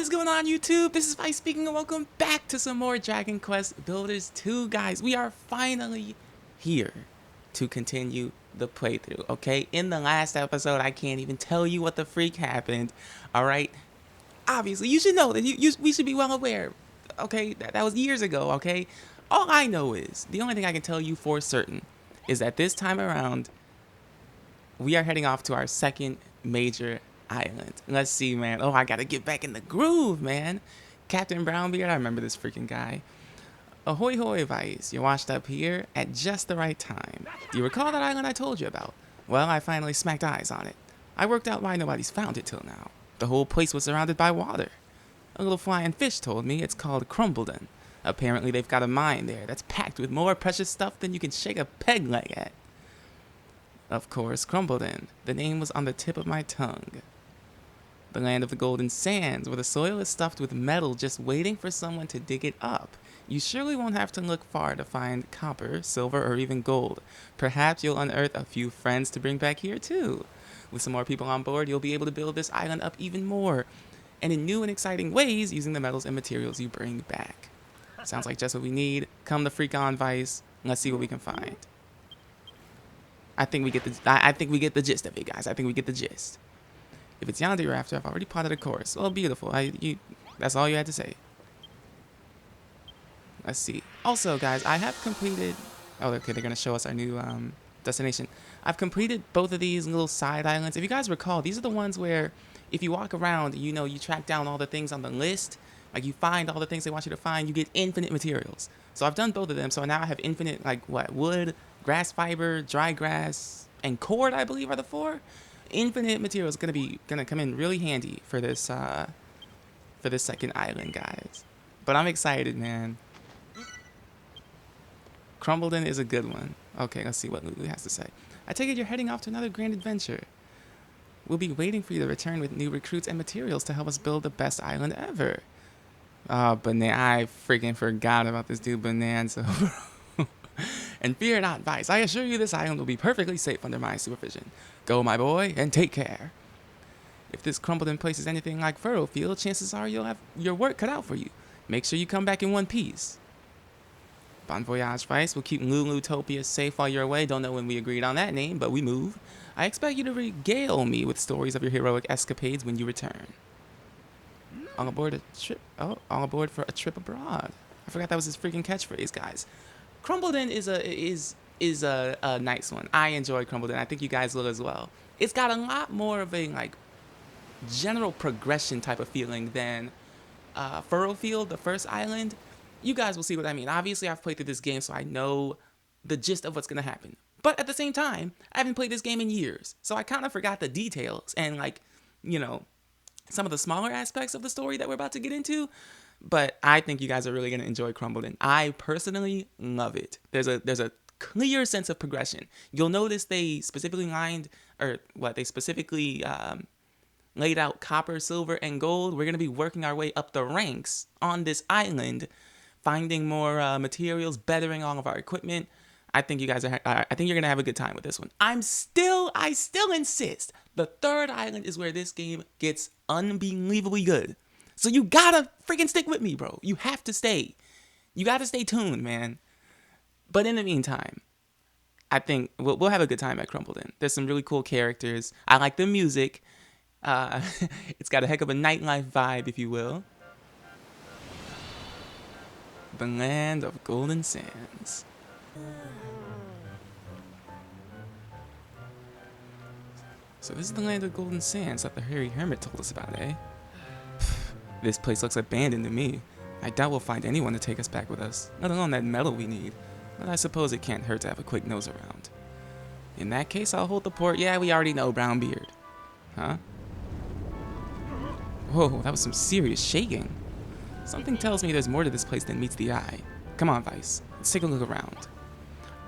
is going on, YouTube? This is Vice speaking, and welcome back to some more Dragon Quest Builders 2, guys. We are finally here to continue the playthrough, okay? In the last episode, I can't even tell you what the freak happened, all right? Obviously, you should know that we should be well aware, okay? That was years ago, okay? All I know is, the only thing I can tell you for certain is that this time around, we are heading off to our second major island. Let's see, man. Oh, I gotta get back in the groove, man. Captain Brownbeard, I remember this freaking guy. Ahoy hoy, Vice. You washed up here at just the right time. Do you recall that island I told you about? Well, I finally smacked eyes on it. I worked out why nobody's found it till now. The whole place was surrounded by water. A little flying fish told me it's called Crumbledon. Apparently they've got a mine there that's packed with more precious stuff than you can shake a peg leg at. Of course, Crumbledon. The name was on the tip of my tongue. The land of the golden sands, where the soil is stuffed with metal just waiting for someone to dig it up. You surely won't have to look far to find copper, silver, or even gold. Perhaps you'll unearth a few friends to bring back here too. With some more people on board, you'll be able to build this island up even more, and in new and exciting ways using the metals and materials you bring back. Sounds like just what we need. Come the freak on, Vice. Let's see what we can find. I think we get the gist of it, guys. I think we get the gist. If it's yonder you're after, I've already plotted a course. Oh, beautiful. That's all you had to say. Let's see. Also, guys, I have completed... Oh, okay, they're going to show us our new destination. I've completed both of these little side islands. If you guys recall, these are the ones where if you walk around, you know, you track down all the things on the list. Like, you find all the things they want you to find. You get infinite materials. So I've done both of them. So now I have infinite, like, what? Wood, grass fiber, dry grass, and cord, I believe, are the four. Infinite materials gonna come in really handy for this second island, guys. But I'm excited, man. Crumbledon is a good one. Okay, let's see what Lulu has to say. I take it you're heading off to another grand adventure. We'll be waiting for you to return with new recruits and materials to help us build the best island ever. Oh, I freaking forgot about this dude Bonanza. And fear not, Vice. I assure you this island will be perfectly safe under my supervision. Go, my boy, and take care. If this Crumbledon place is anything like Furrowfield, chances are you'll have your work cut out for you. Make sure you come back in one piece. Bon voyage, Vice. We'll keep Lulutopia safe while you're away. Don't know when we agreed on that name, but we move. I expect you to regale me with stories of your heroic escapades when you return. All aboard all aboard for a trip abroad. I forgot that was his freaking catchphrase, guys. Crumbledon is a nice one. I enjoy Crumbledon. I think you guys will as well. It's got a lot more of a like general progression type of feeling than Furrowfield, the first island. You guys will see what I mean. Obviously, I've played through this game, so I know the gist of what's gonna happen. But at the same time, I haven't played this game in years, so I kind of forgot the details and like, you know, some of the smaller aspects of the story that we're about to get into. But I think you guys are really gonna enjoy Crumbledon. I personally love it. There's a clear sense of progression. You'll notice they specifically laid out copper, silver, and gold. We're gonna be working our way up the ranks on this island, finding more materials, bettering all of our equipment. I think you guys I think you're gonna have a good time with this one. I still insist. The third island is where this game gets unbelievably good. So you gotta freaking stick with me, bro. You have to stay. You gotta stay tuned, man. But in the meantime, I think we'll have a good time at Crumbledon. There's some really cool characters. I like the music. It's got a heck of a nightlife vibe, if you will. The land of golden sands. So this is the land of golden sands that the hairy hermit told us about, eh? This place looks abandoned to me. I doubt we'll find anyone to take us back with us, let alone that metal we need. But I suppose it can't hurt to have a quick nose around. In that case, I'll hold the port. Yeah, we already know, Brownbeard. Huh? Whoa, that was some serious shaking. Something tells me there's more to this place than meets the eye. Come on, Vice. Let's take a look around.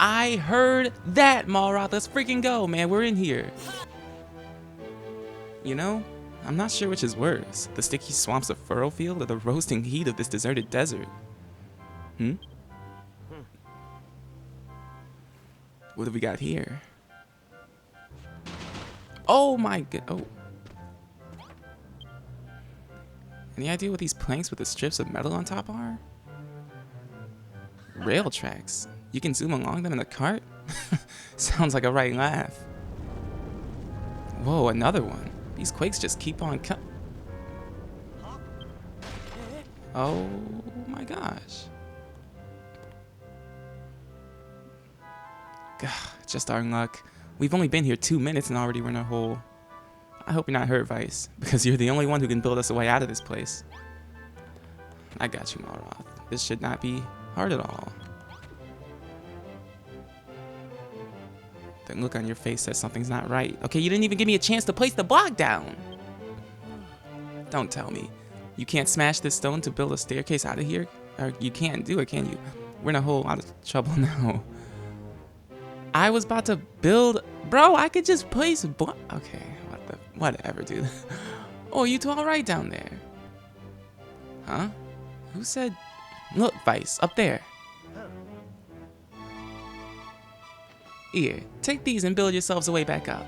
I heard that, Malroth. Let's freaking go, man. We're in here. You know, I'm not sure which is worse, the sticky swamps of Furrowfield or the roasting heat of this deserted desert. What have we got here? Oh my god. Oh. Any idea what these planks with the strips of metal on top are? Rail tracks. You can zoom along them in a cart? Sounds like a right laugh. Whoa, another one. These quakes just keep on Oh my gosh. God, just our luck. We've only been here 2 minutes and already we're in a hole. I hope you're not hurt, Vice, because you're the only one who can build us a way out of this place. I got you, Malroth. This should not be hard at all. The look on your face says something's not right. Okay, you didn't even give me a chance to place the block down. Don't tell me. You can't smash this stone to build a staircase out of here? Or you can't do it, can you? We're in a whole lot of trouble now. I was about to build... Bro, I could just place... Okay, whatever, dude. Oh, you two all right down there? Huh? Who said... Look, Vice, up there. Here, take these and build yourselves a way back up.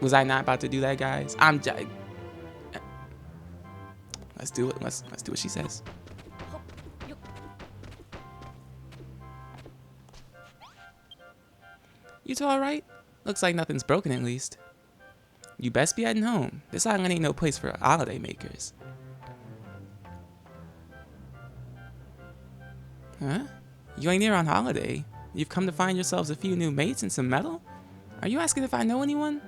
Was I not about to do that, guys? Let's do it. Let's do what she says. You two all right? Looks like nothing's broken at least. You best be heading home. This island ain't no place for holiday makers. Huh? You ain't here on holiday. You've come to find yourselves a few new mates and some metal? Are you asking if I know anyone?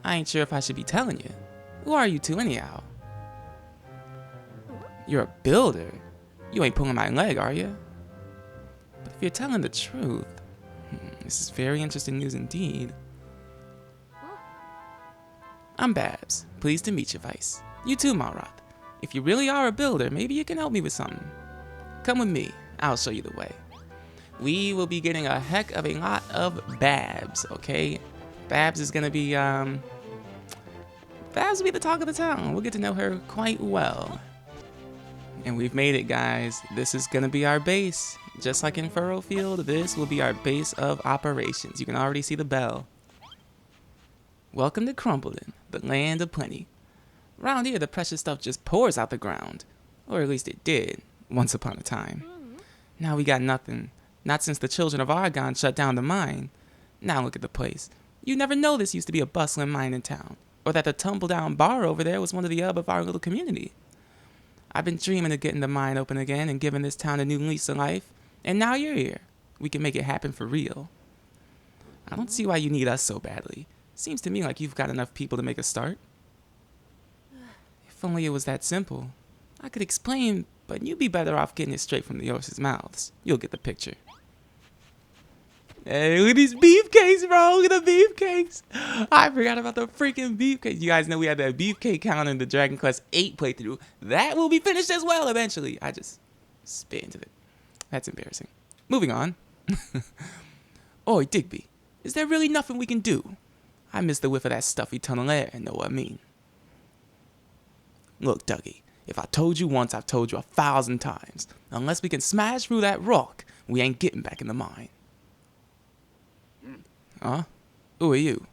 I ain't sure if I should be telling you. Who are you two anyhow? You're a builder. You ain't pulling my leg, are you? But if you're telling the truth, this is very interesting news indeed. I'm Babs. Pleased to meet you, Vice. You too, Malroth. If you really are a builder, maybe you can help me with something. Come with me. I'll show you the way. We will be getting a heck of a lot of Babs, okay? Babs is gonna be, Babs will be the talk of the town. We'll get to know her quite well. And we've made it, guys. This is gonna be our base. Just like in Furrowfield, this will be our base of operations. You can already see the bell. Welcome to Crumbledon, the land of plenty. Around here, the precious stuff just pours out the ground. Or at least it did, once upon a time. Now we got nothing. Not since the children of Argon shut down the mine. Now look at the place. You never know this used to be a bustling mine in town. Or that the tumble-down bar over there was one of the hub of our little community. I've been dreaming of getting the mine open again and giving this town a new lease of life. And now you're here. We can make it happen for real. I don't see why you need us so badly. Seems to me like you've got enough people to make a start. If only it was that simple. I could explain, but you'd be better off getting it straight from the horses' mouths. You'll get the picture. Hey, look at these beefcakes, bro. Look at the beefcakes. I forgot about the freaking beefcakes. You guys know we had that beefcake count in the Dragon Quest VIII playthrough. That will be finished as well eventually. I just spit into it. That's embarrassing. Moving on. Oi, Digby. Is there really nothing we can do? I miss the whiff of that stuffy tunnel air, know what I mean? Look, Dougie. If I told you once, I've told you 1,000 times. Unless we can smash through that rock, we ain't getting back in the mine. Huh? Who are you?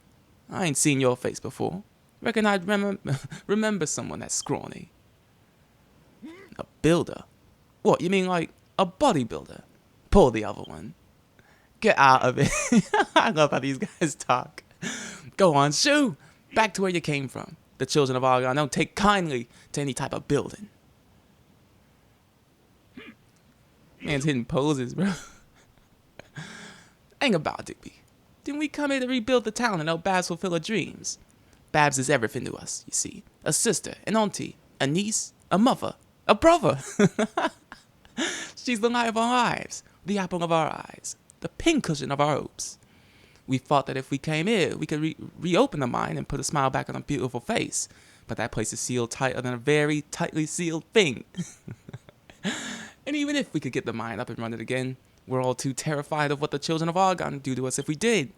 I ain't seen your face before. Reckon I'd remember someone that's scrawny. A builder? What, you mean like a bodybuilder? Pull the other one. Get out of it. I love how these guys talk. Go on, shoo! Back to where you came from. The children of Argon don't take kindly to any type of building. Man's hitting poses, bro. Hang about, Digby. Didn't we come here to rebuild the town and help Babs fulfill her dreams? Babs is everything to us, you see. A sister, an auntie, a niece, a mother, a brother. She's the light of our lives, the apple of our eyes, the pincushion of our hopes. We thought that if we came here, we could reopen the mine and put a smile back on a beautiful face. But that place is sealed tighter than a very tightly sealed thing. And even if we could get the mine up and running again, we're all too terrified of what the children of Argon would do to us if we did.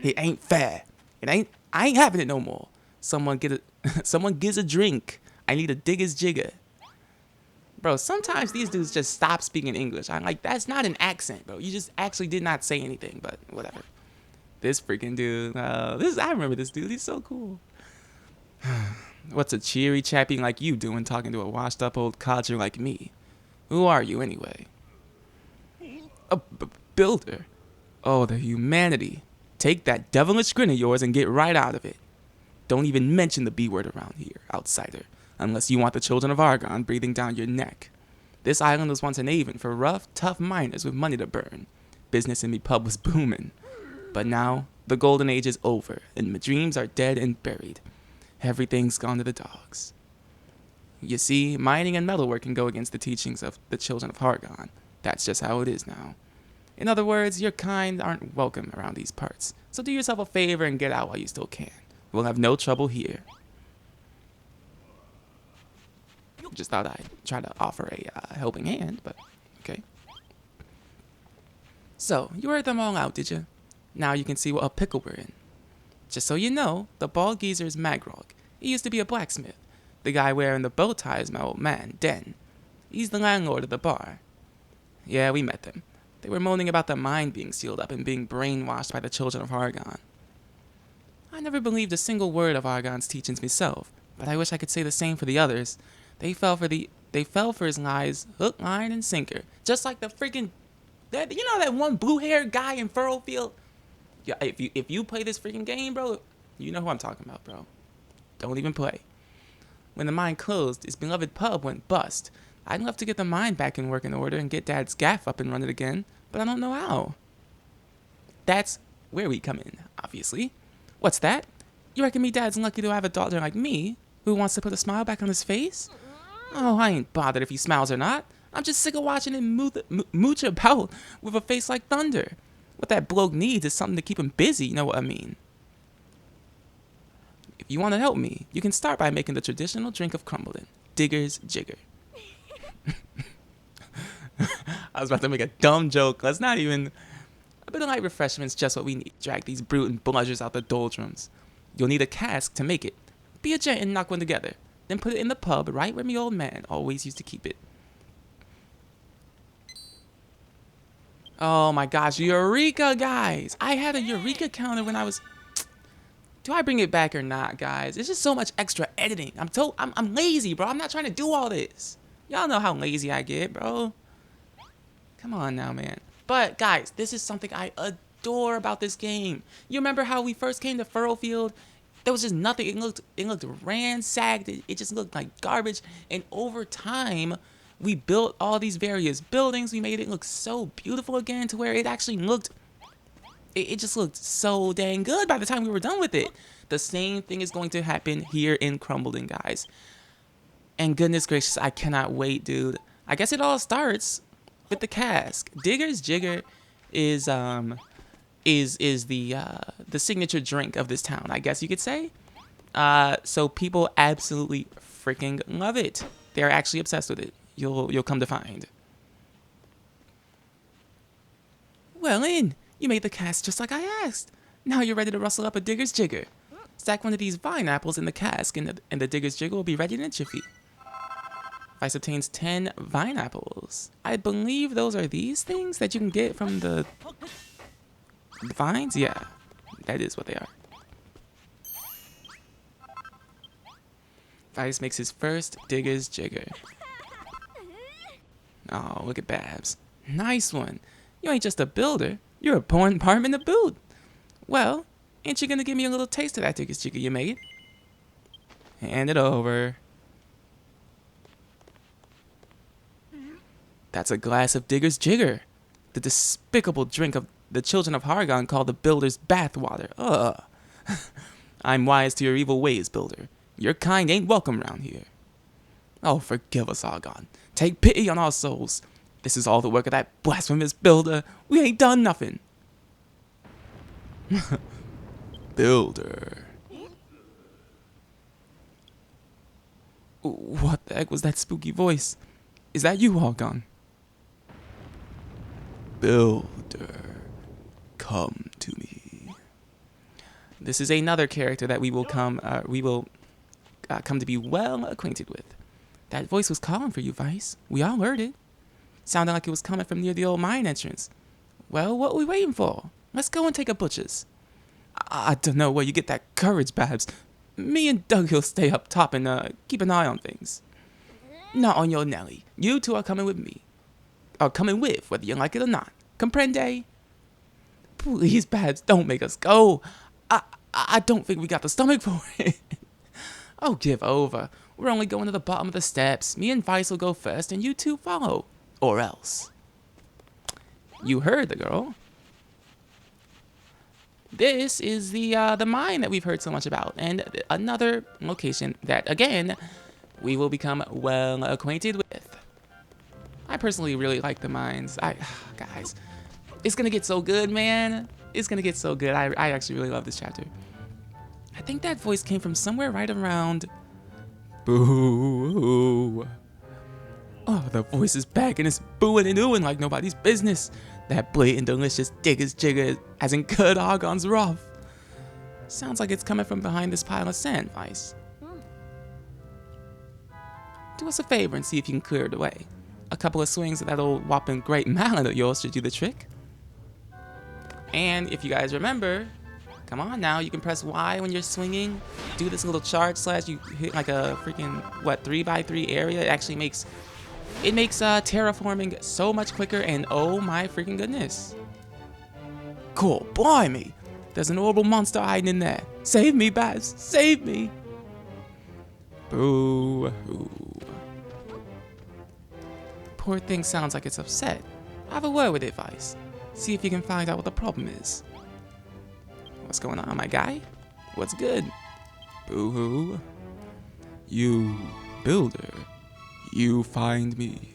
It ain't fair. I ain't having it no more. Someone gives a drink. I need a digger's jigger. Bro, sometimes these dudes just stop speaking English. I'm like, that's not an accent, bro. You just actually did not say anything, but whatever. This freaking dude, I remember this dude. He's so cool. What's a cheery chappy like you doing talking to a washed up old codger like me? Who are you anyway? A builder? Oh, the humanity. Take that devilish grin of yours and get right out of it. Don't even mention the B word around here, outsider, unless you want the children of Argon breathing down your neck. This island was once an haven for rough, tough miners with money to burn. Business in me pub was booming. But now, the golden age is over, and my dreams are dead and buried. Everything's gone to the dogs. You see, mining and metalwork can go against the teachings of the children of Argon. That's just how it is now. In other words, your kind aren't welcome around these parts. So do yourself a favor and get out while you still can. We'll have no trouble here. Just thought I'd try to offer a helping hand, but okay. So, you heard them all out, did you? Now you can see what a pickle we're in. Just so you know, the bald geezer is Magrog. He used to be a blacksmith. The guy wearing the bow tie is my old man, Den. He's the landlord of the bar. Yeah, we met them. They were moaning about the mine being sealed up and being brainwashed by the children of Argon. I never believed a single word of Argon's teachings myself, but I wish I could say the same for the others. They fell for his lies, hook, line, and sinker. Just like the freaking, that one blue-haired guy in Furrowfield? Yeah, if you play this freaking game, bro, you know who I'm talking about, bro. Don't even play. When the mine closed, his beloved pub went bust. I'd love to get the mine back in working order and get Dad's gaff up and running again, but I don't know how. That's where we come in, obviously. What's that? You reckon me Dad's lucky to have a daughter like me, who wants to put a smile back on his face? Oh, I ain't bothered if he smiles or not. I'm just sick of watching him mooch about with a face like thunder. What that bloke needs is something to keep him busy, you know what I mean? If you want to help me, you can start by making the traditional drink of crumbling, Digger's Jigger. I was about to make a dumb joke. Let's not even... A bit of light refreshment's just what we need. Drag these brute and bludgers out the doldrums. You'll need a cask to make it. Be a gent and knock one together. Then put it in the pub right where me old man always used to keep it. Oh my gosh, Eureka, guys! I had a Eureka counter when I was... Do I bring it back or not, guys? It's just so much extra editing. I'm lazy, bro. I'm not trying to do all this. Y'all know how lazy I get, bro. Come on now, man. But, guys, this is something I adore about this game. You remember how we first came to Furrowfield? There was just nothing. It looked ransacked. It just looked like garbage. And over time, we built all these various buildings. We made it look so beautiful again to where it actually looked... It just looked so dang good by the time we were done with it. The same thing is going to happen here in Crumbledon, guys. And goodness gracious, I cannot wait, dude. I guess it all starts with the cask. Digger's Jigger is the signature drink of this town, I guess you could say. So people absolutely freaking love it. They're actually obsessed with it. You'll come to find. Well, you made the cask just like I asked. Now you're ready to rustle up a Digger's Jigger. Stack one of these vine apples in the cask, and the Digger's Jigger will be ready in a jiffy. Vice obtains 10 vine apples. I believe those are these things that you can get from the vines? Yeah, that is what they are. Vice makes his first Digger's Jigger. Oh, look at Babs. Nice one. You ain't just a builder. You're a born barman to boot. Well, ain't you gonna give me a little taste of that Digger's Jigger you made? Hand it over. That's a glass of Digger's Jigger, the despicable drink of the children of Argon called the Builder's Bathwater. Ugh. I'm wise to your evil ways, Builder. Your kind ain't welcome round here. Oh, forgive us, Argon. Take pity on our souls. This is all the work of that blasphemous Builder. We ain't done nothing. Builder. What the heck was that spooky voice? Is that you, Argon? Builder, come to me. This is another character that we will come to be well acquainted with. That voice was calling for you, Vice. We all heard it. Sounded like it was coming from near the old mine entrance. Well, what are we waiting for? Let's go and take a butcher's. I don't know where you get that courage, Babs. Me and Doug will stay up top and keep an eye on things. Not on your Nelly. You two are coming with me. Or coming with, whether you like it or not. Comprende? Please, Babs, don't make us go. I don't think we got the stomach for it. Oh, give over. We're only going to the bottom of the steps. Me and Vice will go first, and you two follow. Or else. You heard the girl. This is the mine that we've heard so much about, and another location that, again, we will become well acquainted with. I personally really like the mines. Guys, it's gonna get so good, man. It's gonna get so good. I actually really love this chapter. I think that voice came from somewhere right around. Boo. Oh, the voice is back and it's booing and oohing like nobody's business. That blatant, delicious digger's jigger as in good argon's rough. Sounds like it's coming from behind this pile of sand, Vice. Do us a favor and see if you can clear it away. A couple of swings of that old whopping great mallet of yours should do the trick. And if you guys remember, come on now, you can press Y when you're swinging. Do this little charge slash, you hit like a freaking, 3x3 area. It actually makes terraforming so much quicker, and oh my freaking goodness. Cool, blimey. There's an horrible monster hiding in there. Save me, Babs, save me. Boo-hoo. Poor thing sounds like it's upset. Have a word with it, Vice. See if you can find out what the problem is. What's going on, my guy? What's good? Boo-hoo. You builder. You find me.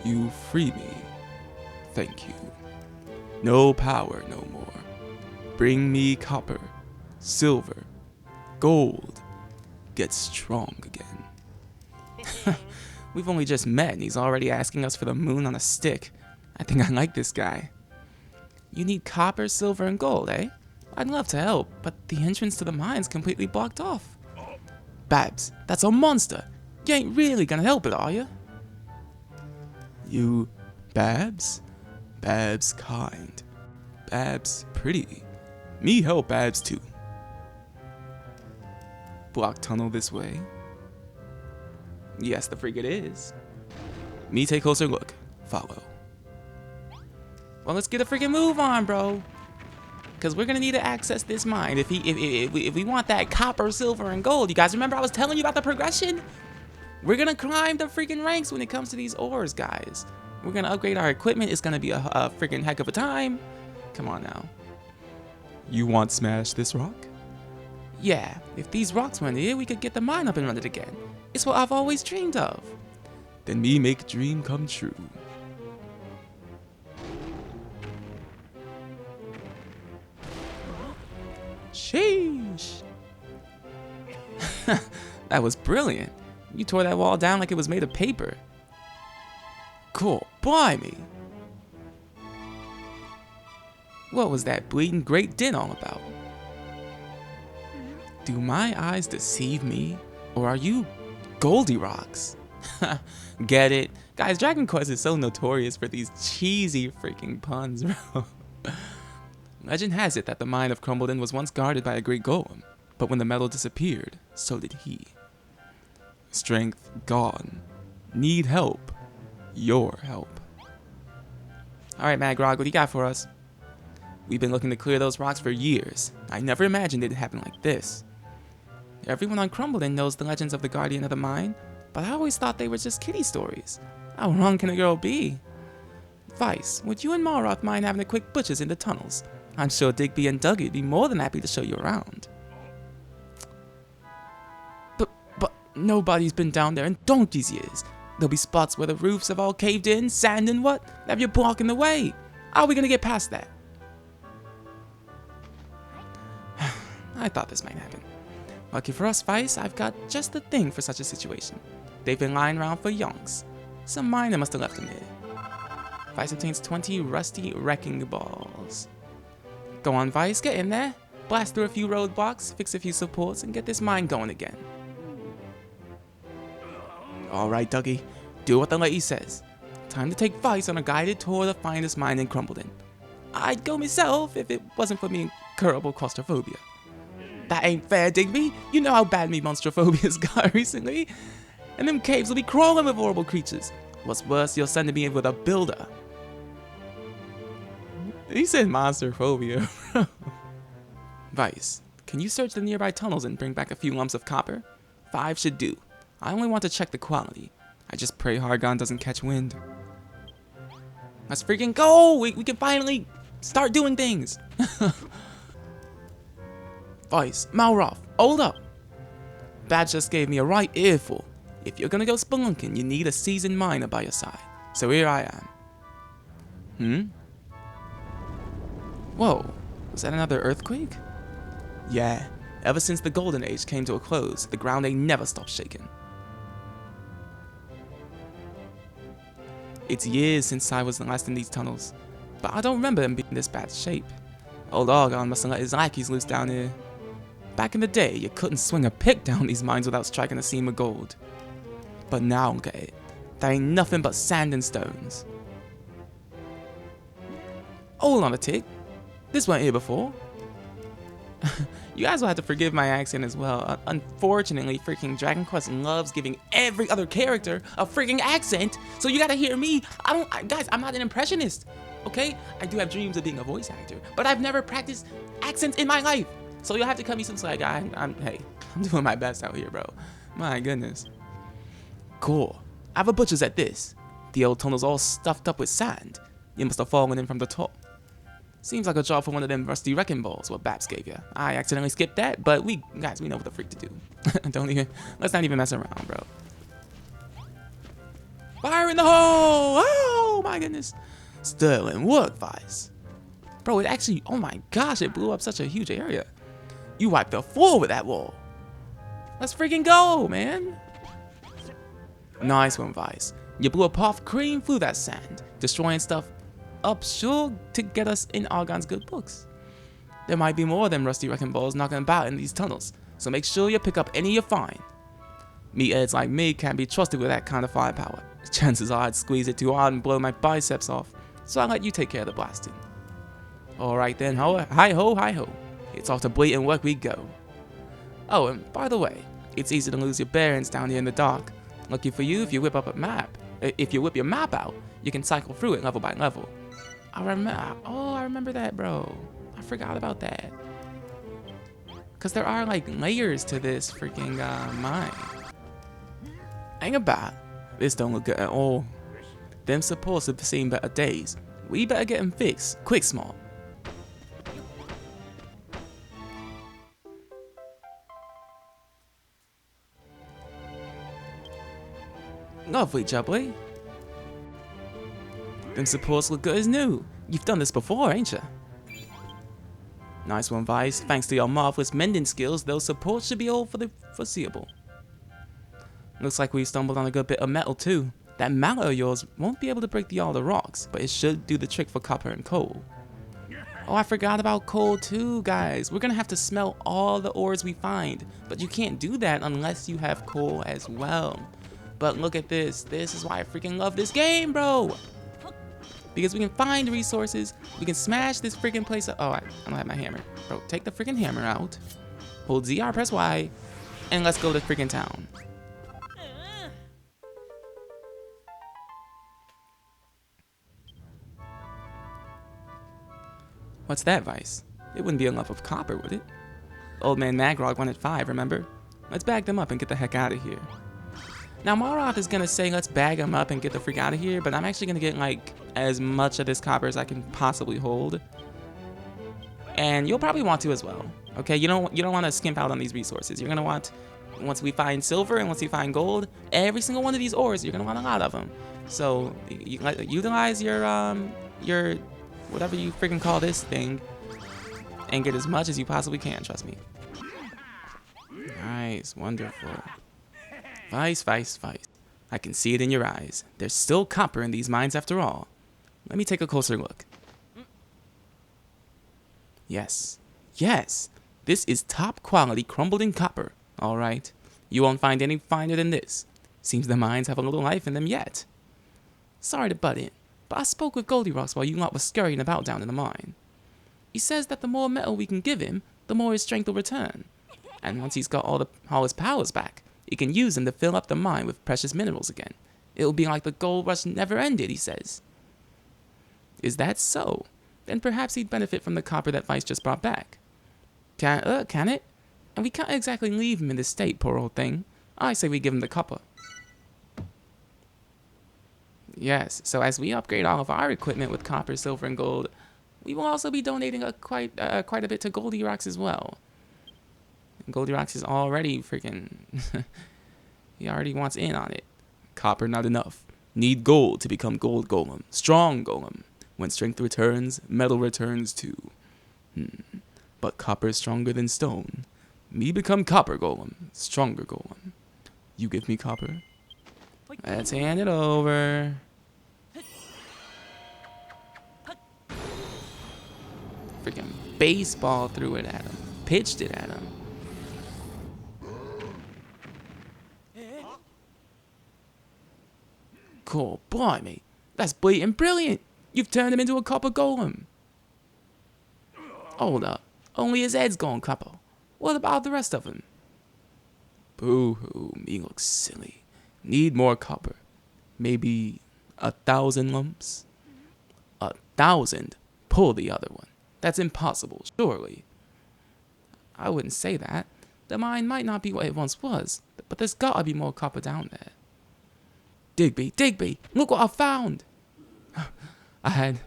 You free me. Thank you. No power no more. Bring me copper, silver, gold. Get strong again. We've only just met and he's already asking us for the moon on a stick. I think I like this guy. You need copper, silver, and gold, eh? I'd love to help, but the entrance to the mine's completely blocked off. Babs, that's a monster. You ain't really gonna help it, are you? You, Babs? Babs kind. Babs pretty. Me help Babs too. Block tunnel this way. Yes, the freak it is. Me take closer look. Follow. Well, let's get a freaking move on, bro. Because we're going to need to access this mine. If we want that copper, silver, and gold. You guys remember I was telling you about the progression? We're going to climb the freaking ranks when it comes to these ores, guys. We're going to upgrade our equipment. It's going to be a freaking heck of a time. Come on now. You want smash this rock? Yeah, if these rocks went here, we could get the mine up and running again. It's what I've always dreamed of. Then me make dream come true. Sheesh. That was brilliant. You tore that wall down like it was made of paper. Cool, blimey. What was that bleeding great din all about? Do my eyes deceive me? Or are you Goldilocks? Get it? Guys, Dragon Quest is so notorious for these cheesy freaking puns, bro. Legend has it that the mine of Crumbledon was once guarded by a great golem, but when the metal disappeared, so did he. Strength gone. Need help. Your help. Alright, Mad Grog, what do you got for us? We've been looking to clear those rocks for years. I never imagined it'd happen like this. Everyone on Crumbledon knows the legends of the Guardian of the Mine, but I always thought they were just kiddie stories. How wrong can a girl be? Vice, would you and Malroth mind having a quick butchers in the tunnels? I'm sure Digby and Dougie'd be more than happy to show you around. But nobody's been down there in donkey's years. There'll be spots where the roofs have all caved in, sand and what? Have you blocking the way? How are we gonna get past that? I thought this might happen. Lucky for us, Vice, I've got just the thing for such a situation. They've been lying around for yonks. Some miner must have left them here. Vice obtains 20 rusty wrecking balls. Go on, Vice, get in there. Blast through a few roadblocks, fix a few supports, and get this mine going again. Alright, Dougie, do what the lady says. Time to take Vice on a guided tour of the finest mine in Crumbledon. I'd go myself if it wasn't for me incurable claustrophobia. That ain't fair, Digby. You know how bad me monstrophobia's got recently. And them caves will be crawling with horrible creatures. What's worse, you're sending me in with a builder. He said monsterphobia. Vice, can you search the nearby tunnels and bring back a few lumps of copper? 5 should do. I only want to check the quality. I just pray Hargon doesn't catch wind. Let's freaking go! We can finally start doing things! Vice, Malroth, hold up! Badge just gave me a right earful. If you're gonna go spelunking, you need a seasoned miner by your side. So here I am. Whoa, was that another earthquake? Yeah, ever since the Golden Age came to a close, the ground ain't never stopped shaking. It's years since I was last in these tunnels, but I don't remember them being in this bad shape. Old Argon must have let his lackeys loose down here. Back in the day, you couldn't swing a pick down these mines without striking a seam of gold. But now, okay, there ain't nothing but sand and stones. Hold on a tick. This weren't here before. You guys will have to forgive my accent as well. Unfortunately, freaking Dragon Quest loves giving every other character a freaking accent, so you gotta hear me. Guys, I'm not an impressionist, okay? I do have dreams of being a voice actor, but I've never practiced accents in my life. So you'll have to cut me some slack. Hey, I'm doing my best out here, bro. My goodness. Cool. I have a butcher's at this. The old tunnel's all stuffed up with sand. You must have fallen in from the top. Seems like a job for one of them rusty wrecking balls what Babs gave you. I accidentally skipped that, but we know what the freak to do. Let's not even mess around, bro. Fire in the hole! Oh my goodness. Sterling work, Vice. Bro, it actually, oh my gosh, it blew up such a huge area. You wiped the floor with that wall. Let's freaking go, man. Nice one, Vice. You blew a path clean through that sand, destroying stuff up sure to get us in Argon's good books. There might be more of them rusty wrecking balls knocking about in these tunnels, so make sure you pick up any you find. Meatheads like me can't be trusted with that kind of firepower. Chances are I'd squeeze it too hard and blow my biceps off, so I'll let you take care of the blasting. Alright then, hi-ho, hi-ho. It's off to blatant work we go. Oh, and by the way, it's easy to lose your bearings down here in the dark. Lucky for you, if you whip your map out, you can cycle through it level by level. I remember that, bro. I forgot about that. Because there are, like, layers to this freaking mine. Ain't about. This don't look good at all. Them supports have seen better days. We better get them fixed. Quick, small. Lovely, Jubbly. Them supports look good as new. You've done this before, ain't ya? Nice one, Vice. Thanks to your marvelous mending skills, those supports should be all for the foreseeable. Looks like we stumbled on a good bit of metal too. That mallet of yours won't be able to break all the rocks, but it should do the trick for copper and coal. Oh, I forgot about coal too, guys. We're gonna have to smelt all the ores we find, but you can't do that unless you have coal as well. But look at this. This is why I freaking love this game, bro. Because we can find resources, we can smash this freaking place up. Oh, I don't have my hammer. Bro, take the freaking hammer out. Hold ZR, press Y, and let's go to freaking town. What's that, Vice? It wouldn't be a lump of copper, would it? Old man Nagrog wanted 5, remember? Let's bag them up and get the heck out of here. Now, Malroth is gonna say, let's bag them up and get the freak out of here, but I'm actually gonna get, like, as much of this copper as I can possibly hold. And you'll probably want to as well, okay? You don't want to skimp out on these resources. You're gonna want, once we find silver and once we find gold, every single one of these ores, you're gonna want a lot of them. So, utilize your whatever you freaking call this thing, and get as much as you possibly can, trust me. Nice, wonderful. Vice, Vice, Vice. I can see it in your eyes. There's still copper in these mines after all. Let me take a closer look. Yes. Yes. This is top quality crumbled in copper. Alright. You won't find any finer than this. Seems the mines have a little life in them yet. Sorry to butt in, but I spoke with Goldilocks while you lot was scurrying about down in the mine. He says that the more metal we can give him, the more his strength will return. And once he's got all his powers back, he can use them to fill up the mine with precious minerals again. It'll be like the gold rush never ended, he says. Is that so? Then perhaps he'd benefit from the copper that Vice just brought back. Can it? And we can't exactly leave him in this state, poor old thing. I say we give him the copper. Yes, so as we upgrade all of our equipment with copper, silver, and gold, we will also be donating quite a bit to Goldie Rocks as well. And Goldie Rocks is already freaking... he already wants in on it. Copper not enough. Need gold to become gold golem. Strong golem. When strength returns, metal returns too. But copper is stronger than stone. Me become copper golem. Stronger golem. You give me copper? Let's hand it over. Freaking baseball threw it at him. Pitched it at him. Cool, blimey. That's blatant brilliant. You've turned him into a copper golem. Hold up. Only his head's gone copper. What about the rest of him? Boo-hoo, me looks silly. Need more copper. Maybe 1,000 lumps? 1,000? Pull the other one. That's impossible, surely. I wouldn't say that. The mine might not be what it once was, but there's gotta be more copper down there. Digby, look what I found! I had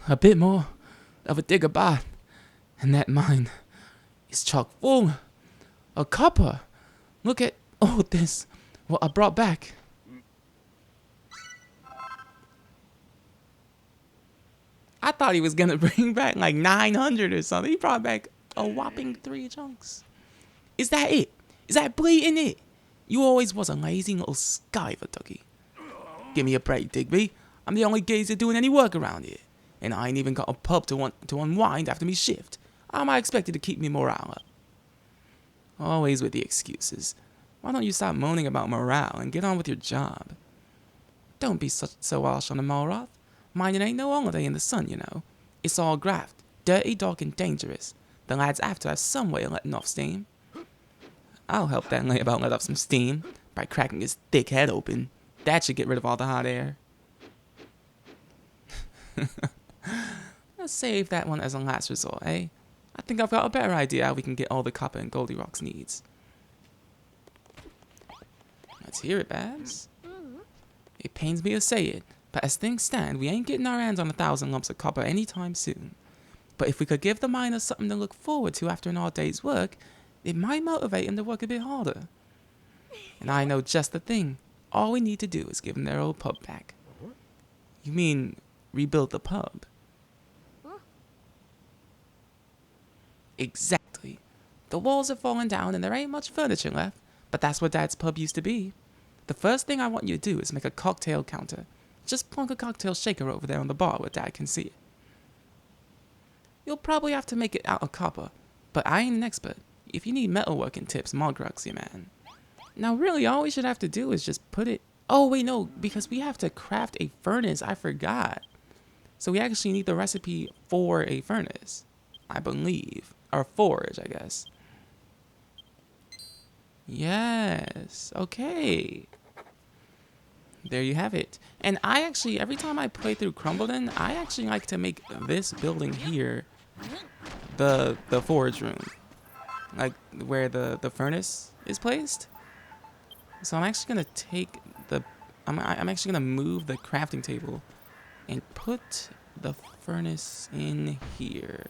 a bit more of a digger and that mine is chock full of copper. Look at all this, what I brought back. I thought he was gonna bring back like 900 or something. He brought back a whopping 3 chunks. Is that it? Is that bleeding it? You always was a lazy little skiver, Dougie. Give me a break, Digby. I'm the only geezer doing any work around here. And I ain't even got a pub to unwind after me shift. How am I expected to keep me morale up? Always with the excuses. Why don't you stop moaning about morale and get on with your job? Don't be so harsh on the Malroth. Mining ain't no holiday in the sun, you know. It's all graft. Dirty, dark, and dangerous. The lads have to have some way of letting off steam. I'll help that layabout let off some steam by cracking his thick head open. That should get rid of all the hot air. Let's save that one as a last resort, eh? I think I've got a better idea how we can get all the copper and Goldie Rocks needs. Let's hear it, Babs. It pains me to say it, but as things stand, we ain't getting our hands on 1,000 lumps of copper anytime soon. But if we could give the miners something to look forward to after an all day's work, it might motivate them to work a bit harder. And I know just the thing. All we need to do is give them their old pub back. You mean rebuild the pub? Exactly. The walls have fallen down and there ain't much furniture left, but that's where Dad's pub used to be. The first thing I want you to do is make a cocktail counter. Just plunk a cocktail shaker over there on the bar where Dad can see it. You'll probably have to make it out of copper, but I ain't an expert. If you need metalworking tips, Mogruck's your man. Now really all we should have to do is just put it... Oh wait, no, because we have to craft a furnace, I forgot. So we actually need the recipe for a furnace, I believe. Or forge, I guess. Yes, okay. There you have it. And I actually, every time I play through Crumbledon, I actually like to make this building here the forge room. Like where the furnace is placed. So I'm actually gonna take the I'm actually gonna move the crafting table and put the furnace in here.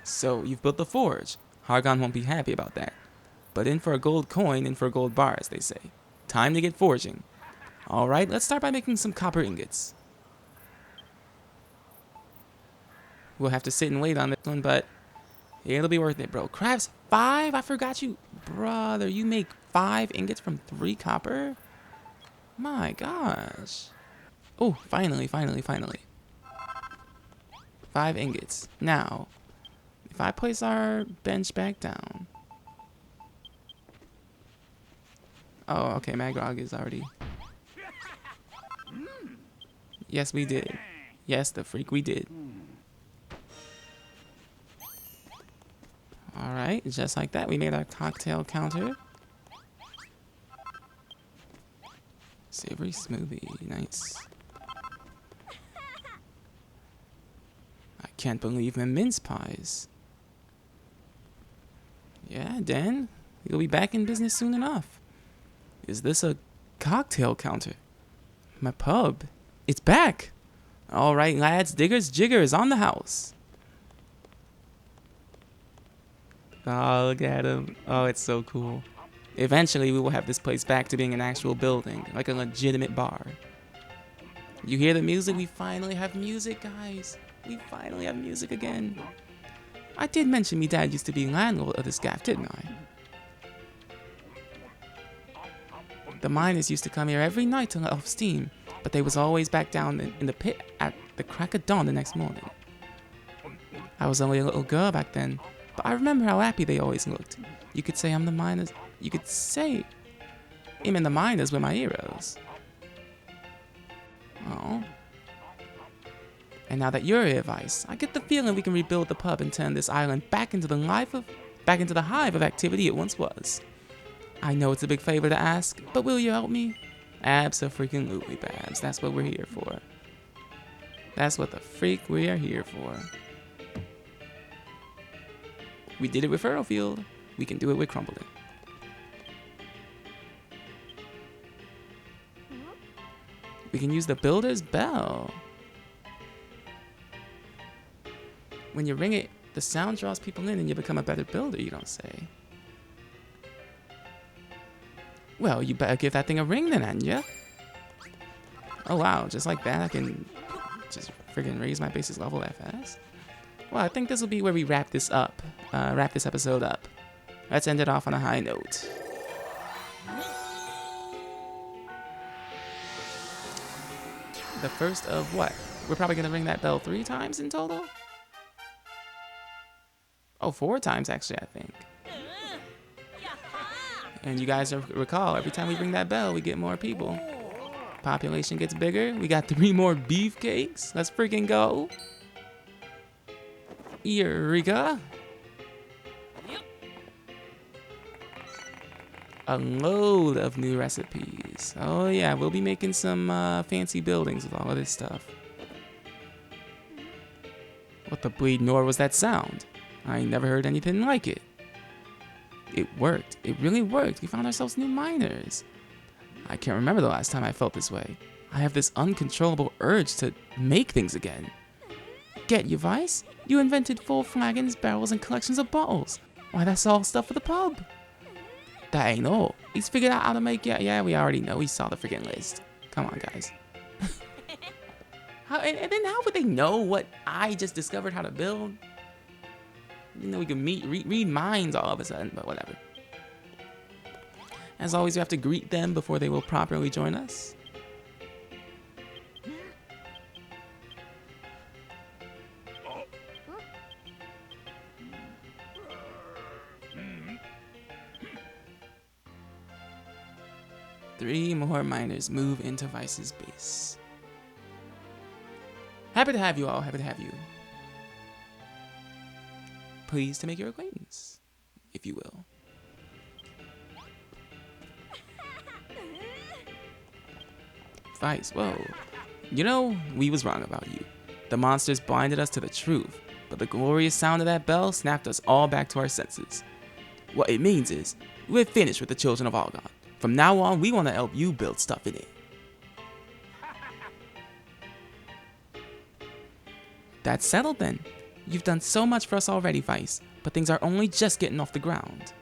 So you've built the forge. Hargon won't be happy about that. But in for a gold coin, in for a gold bar, as they say. Time to get forging. Alright, let's start by making some copper ingots. We'll have to sit and wait on this one, but it'll be worth it, bro. Crafts 5? I forgot you. Brother, you make 5 ingots from 3 copper? My gosh. Oh, finally. 5 ingots. Now, if I place our bench back down. Oh, okay, Magrog is already. Yes, we did. Yes, the freak we did. All right, just like that, we made our cocktail counter. Savory smoothie, nice. I can't believe them mince pies. Yeah, Dan, you'll be back in business soon enough. Is this a cocktail counter? My pub, it's back. All right, lads, diggers, jiggers on the house. Oh, look at him. Oh, it's so cool. Eventually, we will have this place back to being an actual building, like a legitimate bar. You hear the music? We finally have music, guys. We finally have music again. I did mention me dad used to be landlord of this gaff, didn't I? The miners used to come here every night to let off steam, but they was always back down in the pit at the crack of dawn the next morning. I was only a little girl back then, but I remember how happy they always looked. You could say I'm the miners. You could say him and the miners were my heroes. Oh. And now that you're here, Vice, I get the feeling we can rebuild the pub and turn this island back into the hive of activity it once was. I know it's a big favor to ask, but will you help me? Abso-freaking-lutely, Babs. That's what we're here for. That's what the freak we are here for. We did it with Furrowfield. We can do it with Crumbledon. We can use the Builder's Bell. When you ring it, the sound draws people in and you become a better builder, you don't say. Well, you better give that thing a ring then, Anya. Oh wow, just like that I can just friggin' raise my basic level that fast. Well, I think this will be where we wrap this up. Wrap this episode up. Let's end it off on a high note. The first of what? We're probably gonna ring that bell 3 times in total? Oh, 4 times actually, I think. And you guys recall, every time we ring that bell, we get more people. Population gets bigger. We got 3 more beefcakes. Let's freaking go. Eureka. A load of new recipes. Oh yeah, we'll be making some fancy buildings with all of this stuff. What the bleed nor was that sound? I ain't never heard anything like it. It worked. It really worked. We found ourselves new miners. I can't remember the last time I felt this way. I have this uncontrollable urge to make things again. Get you, Vice? You invented full flagons, barrels, and collections of bottles. Why, that's all stuff for the pub. That ain't all. He's figured out how to make it. Yeah, we already know. We saw the freaking list. Come on, guys. And then how would they know what I just discovered how to build? You know, we can read minds all of a sudden, but whatever. As always, we have to greet them before they will properly join us. Three more miners move into Vice's base. Happy to have you all. Happy to have you. Pleased to make your acquaintance, if you will. Vice, whoa. You know, we was wrong about you. The monsters blinded us to the truth, but the glorious sound of that bell snapped us all back to our senses. What it means is, we're finished with the children of Algon. From now on, we want to help you build stuff in it. That's settled then. You've done so much for us already, Vice, but things are only just getting off the ground.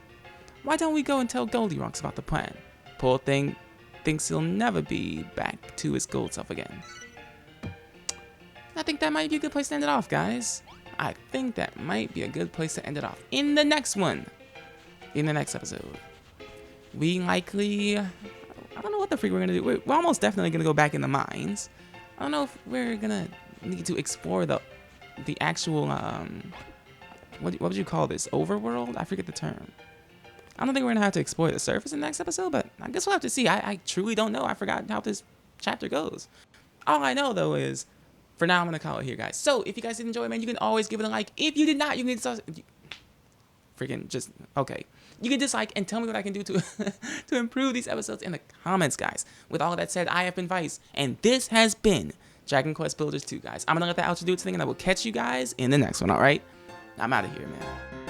Why don't we go and tell Goldilocks about the plan? Poor thing thinks he'll never be back to his gold self again. I think that might be a good place to end it off, guys. I think that might be a good place to end it off. In the next one. In the next episode. We likely... I don't know what the freak we're going to do. We're almost definitely going to go back in the mines. I don't know if we're going to need to explore the actual... what would you call this? Overworld? I forget the term. I don't think we're going to have to explore the surface in the next episode, but I guess we'll have to see. I truly don't know. I forgot how this chapter goes. All I know, though, is for now, I'm going to call it here, guys. So if you guys did enjoy it, man, you can always give it a like. If you did not, you can... freaking just, okay. You can dislike and tell me what I can do to to improve these episodes in the comments, guys. With all of that said, I have been Vice, and this has been Dragon Quest Builders 2, guys. I'm gonna let the outro do its thing, and I will catch you guys in the next one, alright? I'm out of here, man.